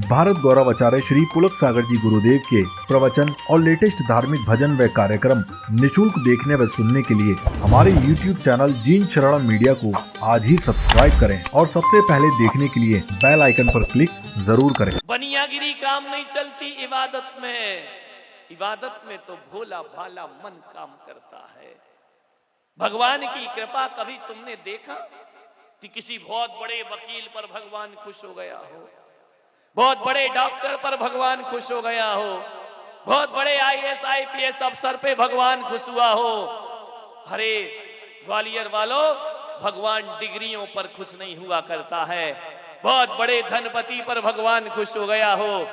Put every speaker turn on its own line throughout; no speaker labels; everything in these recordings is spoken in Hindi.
भारत गौरव आचार्य श्री पुलक सागर जी गुरुदेव के प्रवचन और लेटेस्ट धार्मिक भजन व कार्यक्रम निशुल्क देखने व सुनने के लिए हमारे YouTube चैनल जीन शरण मीडिया को आज ही सब्सक्राइब करें और सबसे पहले देखने के लिए बेल आइकन पर क्लिक जरूर करें।
बनियागिरी काम नहीं चलती इबादत में तो भोला भाला मन काम करता है। भगवान की कृपा कभी तुमने देखा कि किसी बहुत बड़े वकील पर भगवान खुश हो गया हो, बहुत बड़े डॉक्टर पर भगवान खुश हो गया हो, बहुत बड़े IAS IPS अफसर पे भगवान खुश हुआ हो? अरे ग्वालियर वालों, भगवान डिग्रियों पर खुश नहीं हुआ करता है। बहुत बड़े धनपति पर भगवान खुश हो गया हो,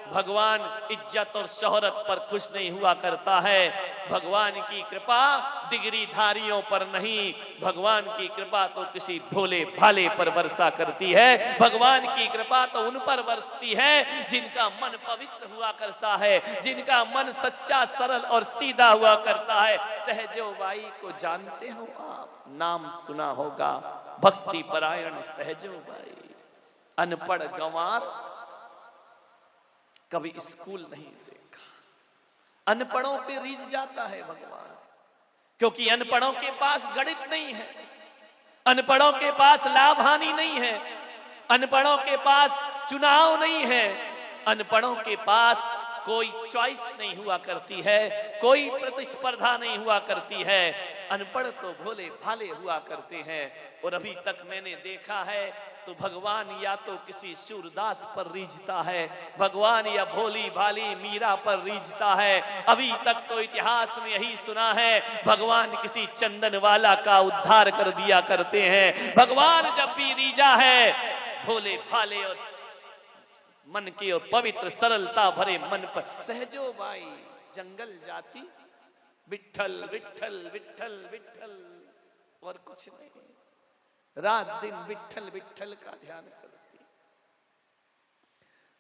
भगवान इज्जत और शोहरत पर खुश नहीं हुआ करता है। भगवान की कृपा डिग्रीधारियों पर नहीं, भगवान की कृपा तो किसी भोले भाले पर वर्षा करती है। भगवान की कृपा तो उन पर बरसती है जिनका मन पवित्र हुआ करता है, जिनका मन सच्चा सरल और सीधा हुआ करता है। सहजो बाई को जानते हो आप, नाम सुना होगा, भक्ति परायण सहजो बाई। अनपढ़ गंवार कभी स्कूल नहीं देखा, अनपढ़ों पे रीझ जाता है भगवान, क्योंकि अनपढ़ों के पास गणित नहीं है, अनपढ़ों के पास लाभ हानि नहीं है, अनपढ़ों के पास चुनाव नहीं है, अनपढ़ों के पास कोई चॉइस नहीं हुआ करती है, कोई प्रतिस्पर्धा नहीं हुआ करती है। अनपढ़ तो भोले भाले हुआ करते हैं। और अभी तक मैंने देखा है तो भगवान या तो किसी सूरदास पर रीझता है, भगवान या भोली भाली मीरा पर रीझता है। अभी तक तो इतिहास में यही सुना है भगवान किसी चंदन वाला का उद्धार कर दिया करते हैं। भगवान जब भी रीझा है भोले भाले और मन की और पवित्र सरलता भरे मन पर। सहजो बाई जंगल जाती, विठल विठल विठल विठल और कुछ नहीं, रात दिन विठल विठल का ध्यान करती।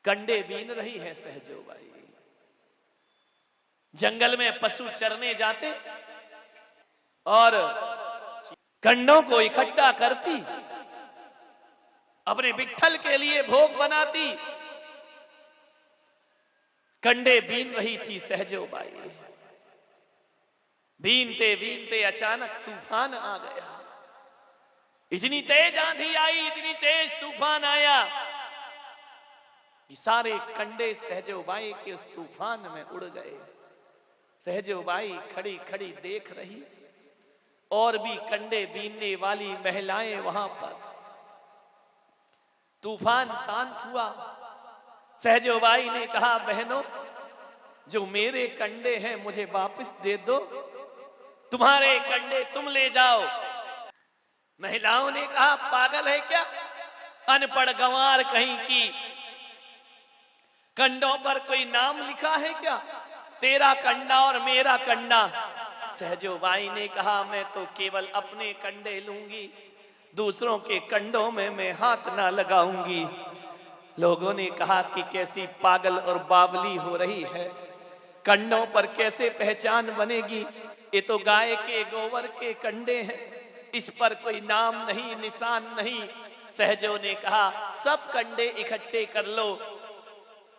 कंडे बीन रही है सहजो बाई, जंगल में पशु चरने जाते और कंडों को इकट्ठा करती, अपने विठल के लिए भोग बनाती। कंडे बीन रही थी सहजो बाई, बीनते बीनते अचानक तूफान आ गया। इतनी तेज आंधी आई, इतनी तेज तूफान आया कि सारे कंडे सहजो बाई के उस तूफान में उड़ गए। सहजो बाई खड़ी खड़ी देख रही, और भी कंडे बीनने वाली महिलाएं वहां पर। तूफान शांत हुआ। सहजो बाई ने कहा, बहनों जो मेरे कंडे हैं मुझे वापस दे दो, तुम्हारे कंडे तुम ले जाओ। महिलाओं ने कहा, पागल है क्या, अनपढ़ गंवार कहीं की, कंडों पर कोई नाम लिखा है क्या, तेरा कंडा और मेरा कंडा। सहजो बाई ने कहा, मैं तो केवल अपने कंडे लूंगी, दूसरों के कंडों में मैं हाथ ना लगाऊंगी। लोगों ने कहा कि कैसी पागल और बावली हो रही है, कंडों पर कैसे पहचान बनेगी, ये तो गाय के गोबर के कंडे हैं, इस पर कोई नाम नहीं, निशान नहीं। सहजो ने कहा, सब कंडे इकट्ठे कर लो,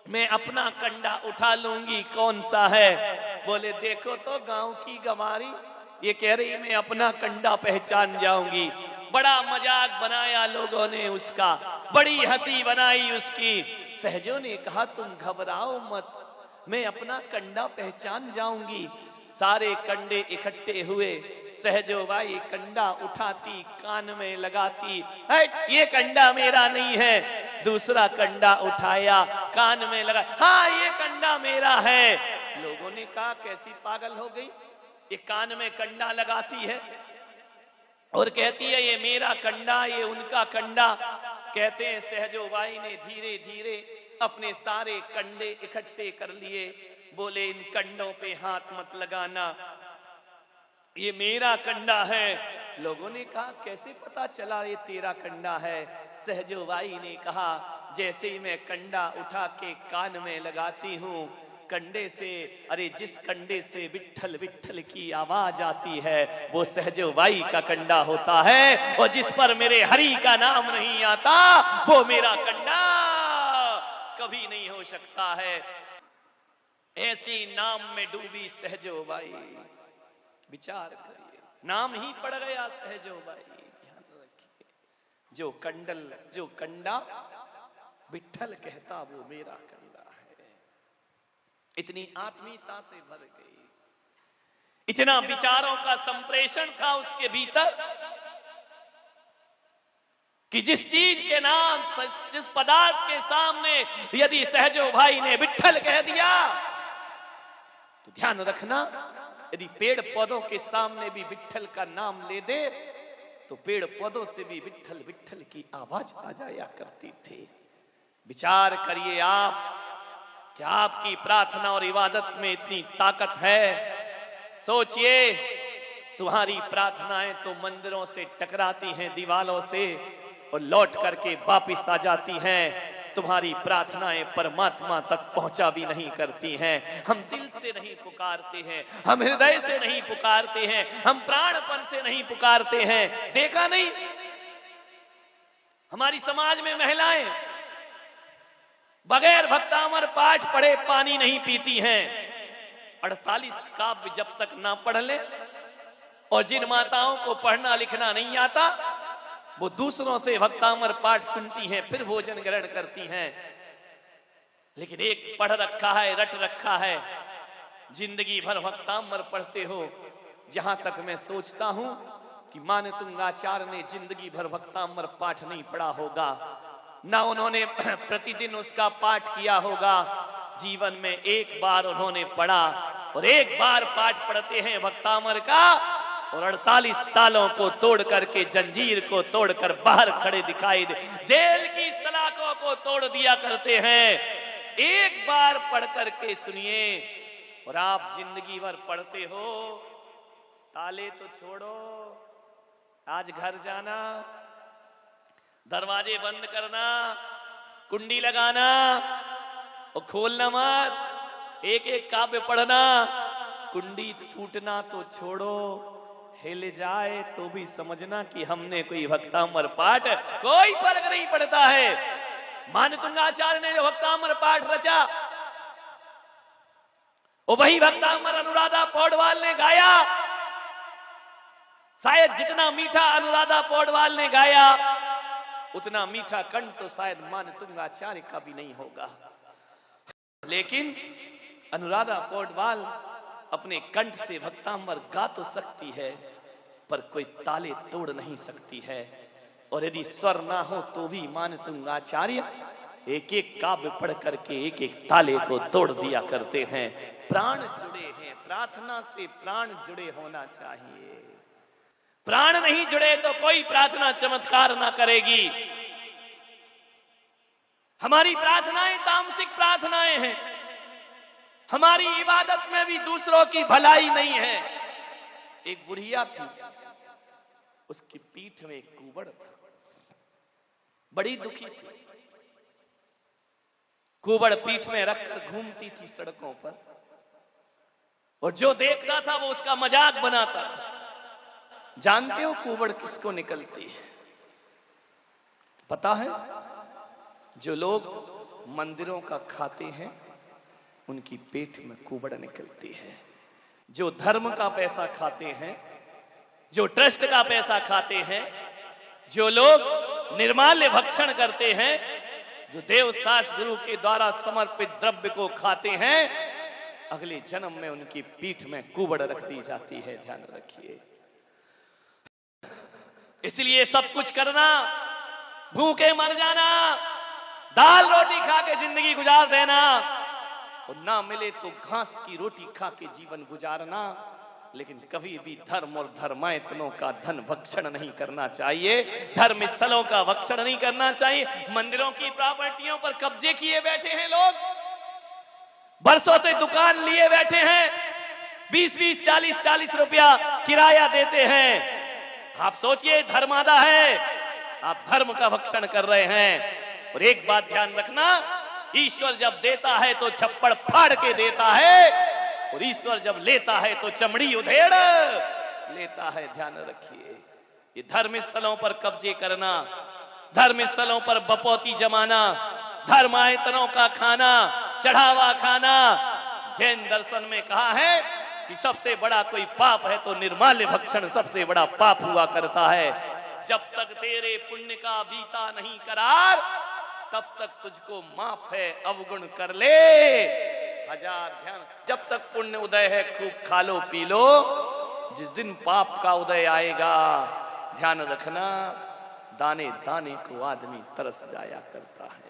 मैं अपना कंडा उठा लूंगी, कौन सा है। बोले, देखो तो गांव की गंवारी, ये कह रही मैं अपना कंडा पहचान जाऊंगी। बड़ा मजाक बनाया लोगों ने उसका, बड़ी हंसी बनाई उसकी। सहजो ने कहा, तुम घबराओ मत, मैं अपना कंडा पहचान जाऊंगी। सारे कंडे इकट्ठे हुए, सहजो बाई कंडा उठाती, कान में लगाती, ये कंडा मेरा नहीं है। दूसरा कंडा उठाया, कान में लगा, हाँ ये कंडा मेरा है। लोगों ने कहा, कैसी पागल हो गई, ये कान में कंडा लगाती है और कहती है ये मेरा कंडा, ये उनका कंडा। कहते हैं सहजो बाई ने धीरे धीरे अपने सारे कंडे इकट्ठे कर लिए। बोले, इन कंडों पे हाथ मत लगाना, ये मेरा कंडा है। लोगों ने कहा, कैसे पता चला ये तेरा कंडा है। सहजो बाई ने कहा, जैसे ही मैं कंडा उठा के कान में लगाती हूँ, कंडे से, अरे जिस कंडे से विठल विठल की आवाज आती है वो सहजो बाई का कंडा होता है, और जिस पर मेरे हरि का नाम नहीं आता वो मेरा कंडा कभी नहीं हो सकता है। ऐसी नाम में डूबी सहजो बाई, विचार करिए, नाम ही पड़ गया सहजो बाई। ध्यान रखिए, जो कंडल जो कंडा विठ्ठल कहता वो मेरा कंडा है। इतनी आत्मीयता से भर गई, इतना विचारों का संप्रेषण था उसके भीतर कि जिस चीज के नाम, जिस पदार्थ के सामने यदि सहजो भाई ने विठ्ठल कह दिया तो ध्यान रखना, यदि पेड़ पौधों के सामने भी विठ्ठल का नाम ले दे तो पेड़ पौधों से भी विठ्ठल विठ्ठल की आवाज आ जाया करती थी। विचार करिए आप, क्या आपकी प्रार्थना और इबादत में इतनी ताकत है? सोचिए, तुम्हारी प्रार्थनाएं तो मंदिरों से टकराती हैं, दीवालों से, और लौट करके वापिस आ जाती हैं। तुम्हारी प्रार्थनाएं परमात्मा तक पहुंचा भी नहीं करती हैं। हम दिल से नहीं पुकारते हैं, हम हृदय से नहीं पुकारते हैं, हम प्राणपन से नहीं पुकारते हैं। देखा नहीं, हमारी समाज में महिलाएं बगैर भक्तामर पाठ पढ़े पानी नहीं पीती हैं। 48 काव्य जब तक ना पढ़ ले, और जिन माताओं को पढ़ना लिखना नहीं आता वो दूसरों से भक्तामर पाठ सुनती हैं, फिर भोजन ग्रहण करती हैं। लेकिन एक पढ़ रखा है, रट रखा है, जिंदगी भर भक्तामर पढ़ते हो। जहां तक मैं सोचता हूं कि मानतुंगाचार्य ने जिंदगी भर भक्तामर पाठ नहीं पढ़ा होगा, ना उन्होंने प्रतिदिन उसका पाठ किया होगा। जीवन में एक बार उन्होंने पढ़ा, और एक बार पाठ पढ़ते हैं भक्तामर का, और 48 तालों को तोड़ करके, जंजीर को तोड़कर बाहर खड़े दिखाई दे, जेल की सलाखों को तोड़ दिया करते हैं। एक बार पढ़ करके सुनिए, और आप जिंदगी भर पढ़ते हो। ताले तो छोड़ो, आज घर जाना, दरवाजे बंद करना, कुंडी लगाना और खोलना मत। एक एक काव्य पढ़ना, कुंडी टूटना तो छोड़ो, हिल जाए तो भी समझना कि हमने कोई भक्तामर पाठ, कोई फर्क नहीं पड़ता है। मानतुंगाचार्य ने जो भक्तामर पाठ रचा, वो वही भक्तामर अनुराधा पौडवाल ने गाया। शायद जितना मीठा अनुराधा पौडवाल ने गाया, उतना मीठा कंठ तो शायद मानतुंगाचार्य का भी नहीं होगा। लेकिन अनुराधा पौडवाल अपने कंठ से भक्तामर गा तो सकती है, पर कोई ताले तोड़ नहीं सकती है। और यदि स्वर ना हो तो भी मानतुंगाचार्य एक एक काव्य पढ़ करके एक एक ताले को तोड़ दिया करते हैं। प्राण जुड़े हैं, प्रार्थना से प्राण जुड़े होना चाहिए। प्राण नहीं जुड़े तो कोई प्रार्थना चमत्कार ना करेगी। हमारी प्रार्थनाएं तामसिक प्रार्थनाएं हैं, हमारी इबादत में भी दूसरों की भलाई नहीं है। एक बुढ़िया थी, उसकी पीठ में एक कुबड़ था, बड़ी दुखी थी। कुबड़ पीठ में रखकर घूमती थी सड़कों पर, और जो देखता था वो उसका मजाक बनाता था। जानते हो कुबड़ किसको निकलती है? पता है? जो लोग मंदिरों का खाते हैं उनकी पेट में कुबड़ निकलती है। जो धर्म का पैसा खाते हैं, जो ट्रस्ट का पैसा खाते हैं, जो लोग निर्माल्य भक्षण करते हैं, जो देव शास्त्र गुरु के द्वारा समर्पित द्रव्य को खाते हैं, अगले जन्म में उनकी पीठ में कुबड़ रख दी जाती है। ध्यान रखिए। इसलिए सब कुछ करना, भूखे मर जाना, दाल रोटी खा के जिंदगी गुजार देना, और ना मिले तो घास की रोटी खा के जीवन गुजारना, लेकिन कभी भी धर्म और धर्मायतनों का धन भक्षण नहीं करना चाहिए, धर्म स्थलों का भक्षण नहीं करना चाहिए। मंदिरों की प्रॉपर्टियों पर कब्जे किए बैठे हैं लोग, बरसों से दुकान लिए बैठे हैं, 20-20, 40-40 रुपया किराया देते हैं। आप सोचिए, धर्म आधा है, आप धर्म का भक्षण कर रहे हैं। और एक बात ध्यान रखना, ईश्वर जब देता है तो छप्पड़ फाड़ के देता है, और ईश्वर जब लेता है तो चमड़ी उधेड़ लेता है। ध्यान रखिए। ये धर्म स्थलों पर कब्जे करना, धर्म स्थलों पर बपौती जमाना, धर्मायतनों का खाना, चढ़ावा खाना। जैन दर्शन में कहा है कि सबसे बड़ा कोई पाप है तो निर्माल्य भक्षण सबसे बड़ा पाप हुआ करता है। जब तक तेरे पुण्य का बीता नहीं करार, तब तक तुझको माफ है, अवगुण कर ले हजार ध्यान। जब तक पुण्य उदय है खूब खा लो पी लो, जिस दिन पाप का उदय आएगा ध्यान रखना, दाने दाने को आदमी तरस जाया करता है।